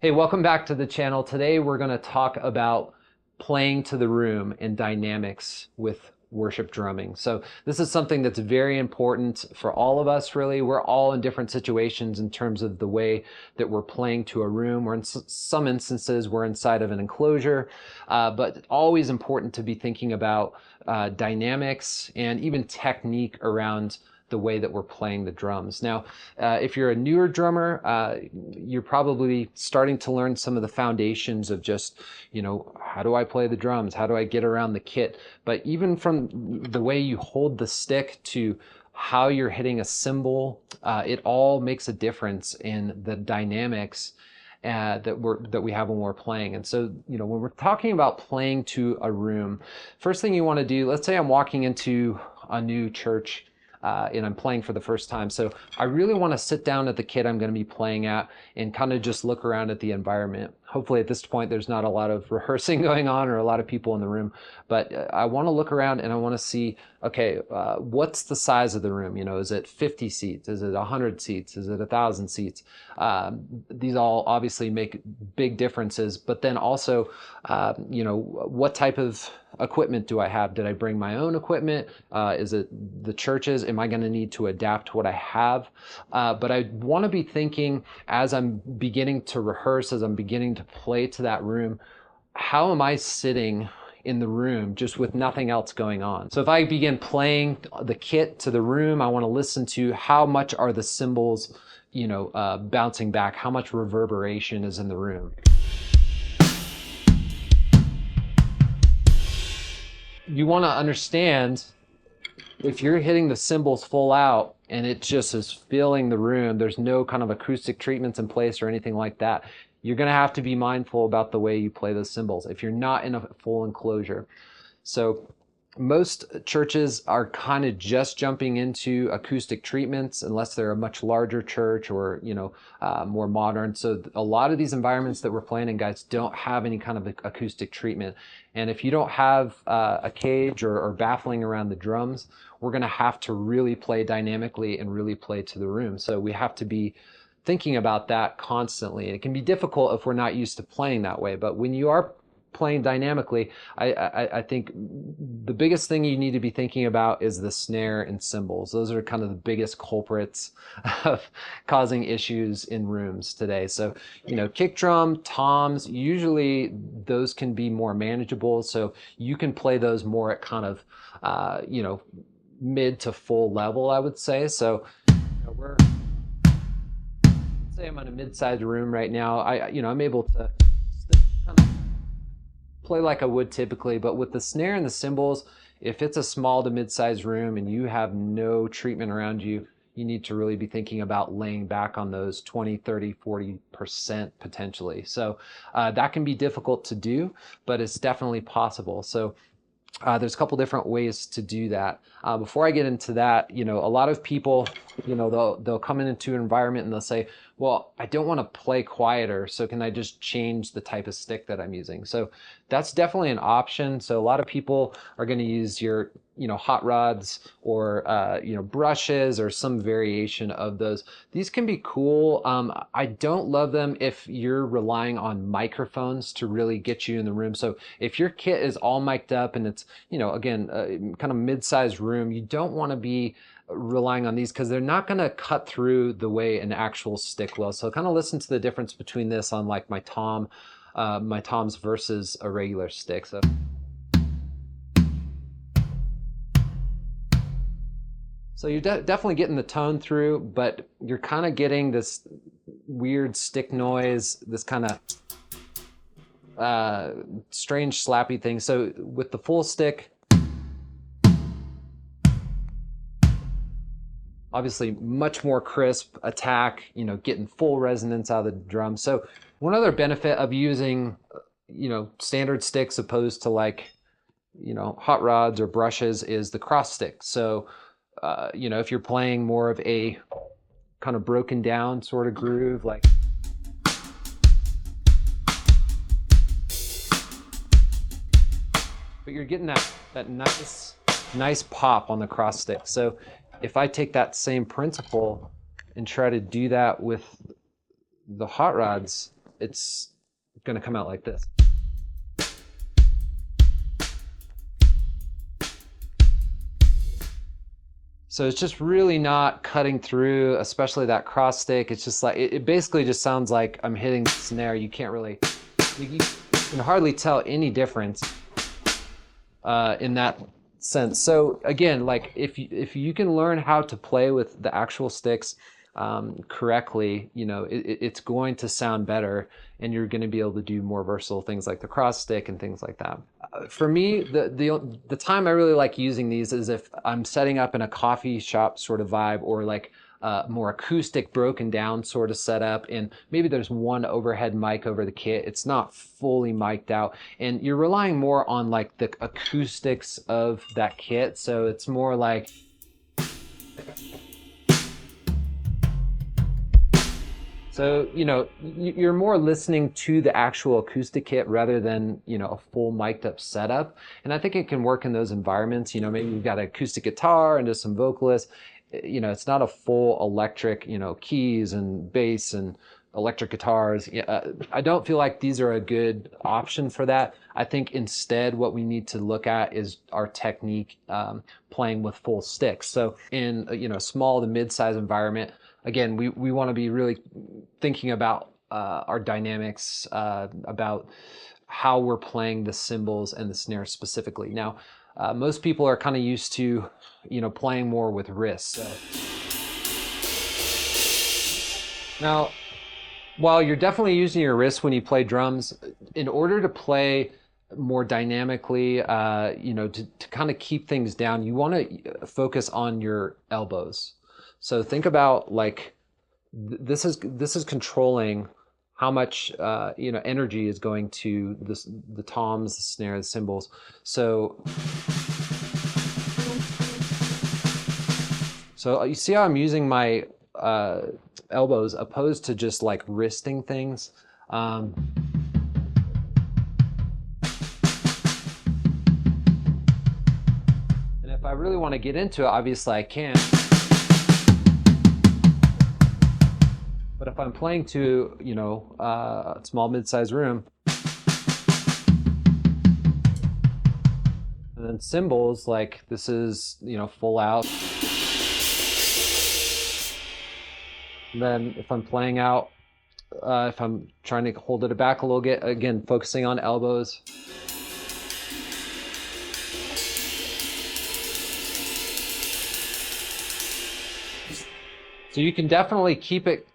Hey, welcome back to the channel. Today we're going to talk about playing to the room and dynamics with worship drumming. So this is something that's very important for all of us, really. We're all in different situations in terms of the way that we're playing to a room, or in some instances we're inside of an enclosure, but always important to be thinking about dynamics and even technique around the way that we're playing the drums. Now, if you're a newer drummer, you're probably starting to learn some of the foundations of just, how do I play the drums? How do I get around the kit? But even from the way you hold the stick to how you're hitting a cymbal, it all makes a difference in the dynamics that we have when we're playing. And so, when we're talking about playing to a room, first thing you want to do, let's say I'm walking into a new church and I'm playing for the first time. So I really want to sit down at the kit I'm going to be playing at and kind of just look around at the environment. Hopefully at this point there's not a lot of rehearsing going on or a lot of people in the room, but I want to look around and I want to see, okay, what's the size of the room? Is it 50 seats? Is it 100 seats? Is it 1,000 seats? These all obviously make big differences, but then also, what type of equipment do I have? Did I bring my own equipment? Is it the church's? Am I going to need to adapt what I have? But I want to be thinking as I'm beginning to rehearse, as I'm beginning to play to that room, how am I sitting in the room just with nothing else going on? So if I begin playing the kit to the room, I want to listen to how much are the cymbals, bouncing back, how much reverberation is in the room. You want to understand, if you're hitting the cymbals full out and it just is filling the room, there's no kind of acoustic treatments in place or anything like that, you're going to have to be mindful about the way you play those cymbals if you're not in a full enclosure. So most churches are kind of just jumping into acoustic treatments unless they're a much larger church or, more modern. So a lot of these environments that we're playing in, guys, don't have any kind of acoustic treatment. And if you don't have a cage or baffling around the drums, we're going to have to really play dynamically and really play to the room. So we have to be thinking about that constantly. And it can be difficult if we're not used to playing that way. But when you are playing dynamically, I think the biggest thing you need to be thinking about is the snare and cymbals. Those are kind of the biggest culprits of causing issues in rooms today. So, kick drum, toms, usually those can be more manageable. So you can play those more at kind of, mid to full level, I would say. So, say I'm in a mid-sized room right now. I'm able to kind of play like I would typically, but with the snare and the cymbals, if it's a small to mid-sized room and you have no treatment around you, you need to really be thinking about laying back on those 20, 30, 40% potentially. So that can be difficult to do, but it's definitely possible. So there's a couple different ways to do that. Before I get into that, a lot of people, they'll come into an environment and they'll say, well, I don't want to play quieter, so can I just change the type of stick that I'm using? So that's definitely an option. So a lot of people are going to use your, hot rods or, brushes or some variation of those. These can be cool. I don't love them if you're relying on microphones to really get you in the room. So if your kit is all mic'd up and it's, again, kind of mid-sized room, you don't want to be relying on these because they're not going to cut through the way an actual stick will. So kind of listen to the difference between this on like my toms versus a regular stick. So you're definitely getting the tone through, but you're kind of getting this weird stick noise, this kind of strange slappy thing. So with the full stick, obviously much more crisp attack, getting full resonance out of the drum. So one other benefit of using, standard sticks opposed to like, hot rods or brushes is the cross stick. So, if you're playing more of a kind of broken down sort of groove, like, but you're getting that nice pop on the cross stick. So if I take that same principle and try to do that with the hot rods, it's going to come out like this. So it's just really not cutting through, especially that cross stick. It's just like, it basically just sounds like I'm hitting the snare. You can't really, you can hardly tell any difference in that sense. So again, like if you can learn how to play with the actual sticks correctly, you know, it's going to sound better, and you're going to be able to do more versatile things like the cross stick and things like that. For me, the time I really like using these is if I'm setting up in a coffee shop sort of vibe, or like more acoustic broken down sort of setup, and maybe there's one overhead mic over the kit. It's not fully mic'd out, and you're relying more on like the acoustics of that kit. So it's more like, so, you know, you're more listening to the actual acoustic kit rather than, you know, a full mic'd up setup. And I think it can work in those environments. You know, maybe you've got an acoustic guitar and just some vocalists. You know, it's not a full electric, you know, keys and bass and electric guitars. I don't feel like these are a good option for that. I think instead what we need to look at is our technique playing with full sticks. So in, you know, small to mid-size environment, again, we want to be really thinking about our dynamics, about how we're playing the cymbals and the snare specifically. Now, most people are kind of used to, you know, playing more with wrists. So. Now, while you're definitely using your wrists when you play drums, in order to play more dynamically, you know, to kind of keep things down, you want to focus on your elbows. So think about like, this is controlling how much you know, energy is going to the toms, the snare, the cymbals. So you see how I'm using my elbows opposed to just like wristing things. And if I really want to get into it, obviously I can. But if I'm playing to, you know, a small mid-sized room, and then cymbals, like this is, you know, full out. And then if I'm playing out, if I'm trying to hold it back a little bit, again, focusing on elbows. So you can definitely keep it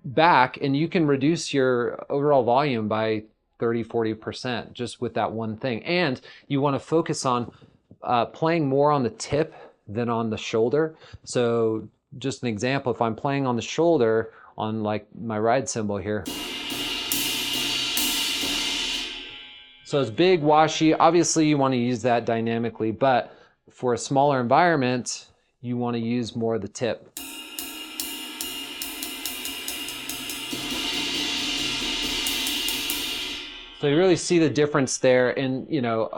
back, and you can reduce your overall volume by 30-40% just with that one thing. And you want to focus on playing more on the tip than on the shoulder. So just an example, if I'm playing on the shoulder on like my ride cymbal here, so it's big, washy. Obviously you want to use that dynamically, but for a smaller environment, you want to use more of the tip. So you really see the difference there, and you know,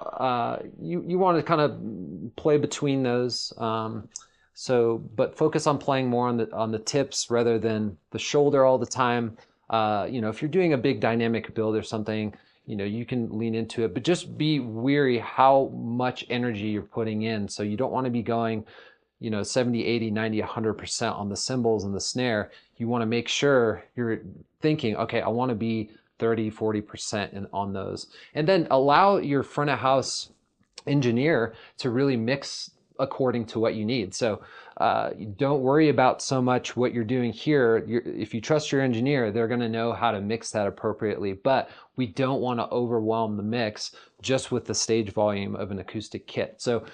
you want to kind of play between those. But focus on playing more on the tips rather than the shoulder all the time. You know, if you're doing a big dynamic build or something, you know, you can lean into it, but just be wary how much energy you're putting in. So you don't want to be going, you know, 70, 80, 90, 100% on the cymbals and the snare. You want to make sure you're thinking, okay, I want to be 30-40% on those, and then allow your front of house engineer to really mix according to what you need. So don't worry about so much what you're doing here. If you trust your engineer, they're going to know how to mix that appropriately, but we don't want to overwhelm the mix just with the stage volume of an acoustic kit. So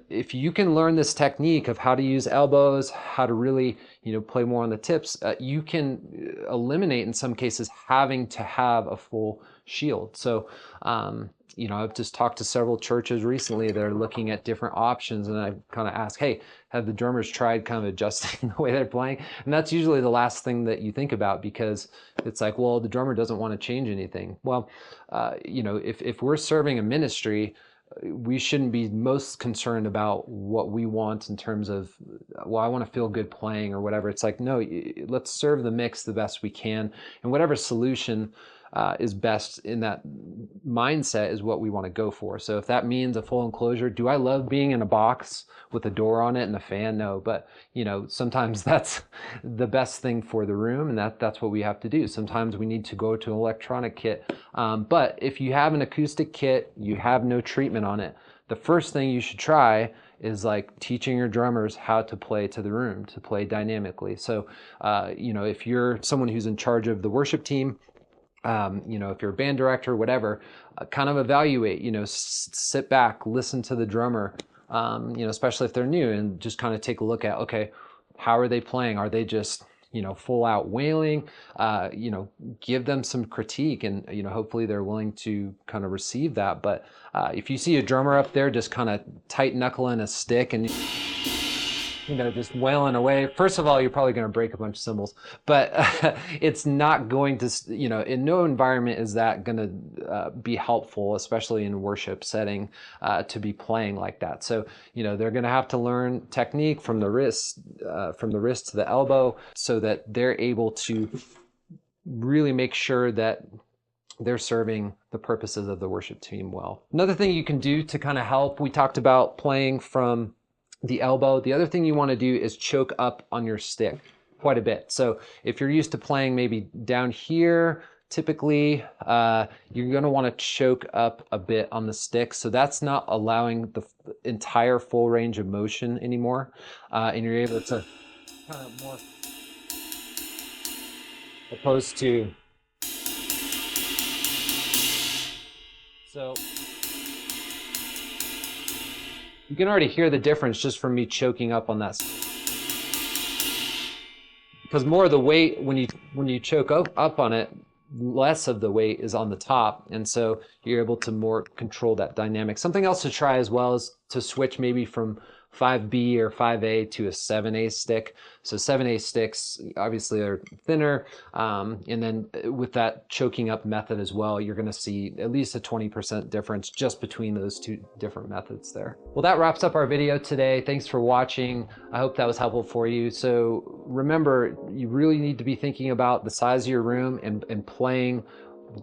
if you can learn this technique of how to use elbows, how to really, you know, play more on the tips, you can eliminate in some cases having to have a full shield. So you know, I've just talked to several churches recently that are looking at different options, and I've kind of asked, hey, have the drummers tried kind of adjusting the way they're playing? And that's usually the last thing that you think about, because it's like, well, the drummer doesn't want to change anything. Well, you know, if we're serving a ministry, we shouldn't be most concerned about what we want in terms of, well, I want to feel good playing or whatever. It's like, no, let's serve the mix the best we can, and whatever solution is best in that mindset is what we want to go for. So if that means a full enclosure, do I love being in a box with a door on it and a fan? No, but sometimes that's the best thing for the room, and that's what we have to do. Sometimes we need to go to an electronic kit. But if you have an acoustic kit, you have no treatment on it, the first thing you should try is like teaching your drummers how to play to the room, to play dynamically. So, if you're someone who's in charge of the worship team, if you're a band director, whatever, kind of evaluate, sit back, listen to the drummer, especially if they're new, and just kind of take a look at, okay, how are they playing? Are they just, full out wailing? Give them some critique, and, hopefully they're willing to kind of receive that. But if you see a drummer up there just kind of tight knuckling a stick and just wailing away, first of all, you're probably going to break a bunch of cymbals, but it's not going to, in no environment is that going to be helpful, especially in worship setting, to be playing like that. So, they're going to have to learn technique from the wrist to the elbow, so that they're able to really make sure that they're serving the purposes of the worship team well. Another thing you can do to kind of help, we talked about playing from the elbow. The other thing you want to do is choke up on your stick quite a bit. So if you're used to playing maybe down here, typically you're going to want to choke up a bit on the stick. So that's not allowing the entire full range of motion anymore. And you're able to kind of more, opposed to, so you can already hear the difference just from me choking up on that. Because more of the weight, when you choke up on it, less of the weight is on the top. And so you're able to more control that dynamic. Something else to try as well is to switch maybe from 5B or 5A to a 7A stick. So 7A sticks obviously are thinner, and then with that choking up method as well, you're going to see at least a 20% difference just between those two different methods there. Well, that wraps up our video today. Thanks for watching. I hope that was helpful for you. So remember, you really need to be thinking about the size of your room and playing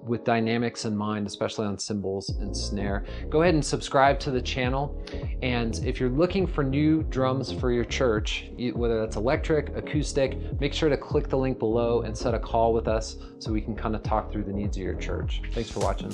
with dynamics in mind, especially on cymbals and snare. Go ahead and subscribe to the channel. And if you're looking for new drums for your church, whether that's electric, acoustic, make sure to click the link below and set a call with us so we can kind of talk through the needs of your church. Thanks for watching.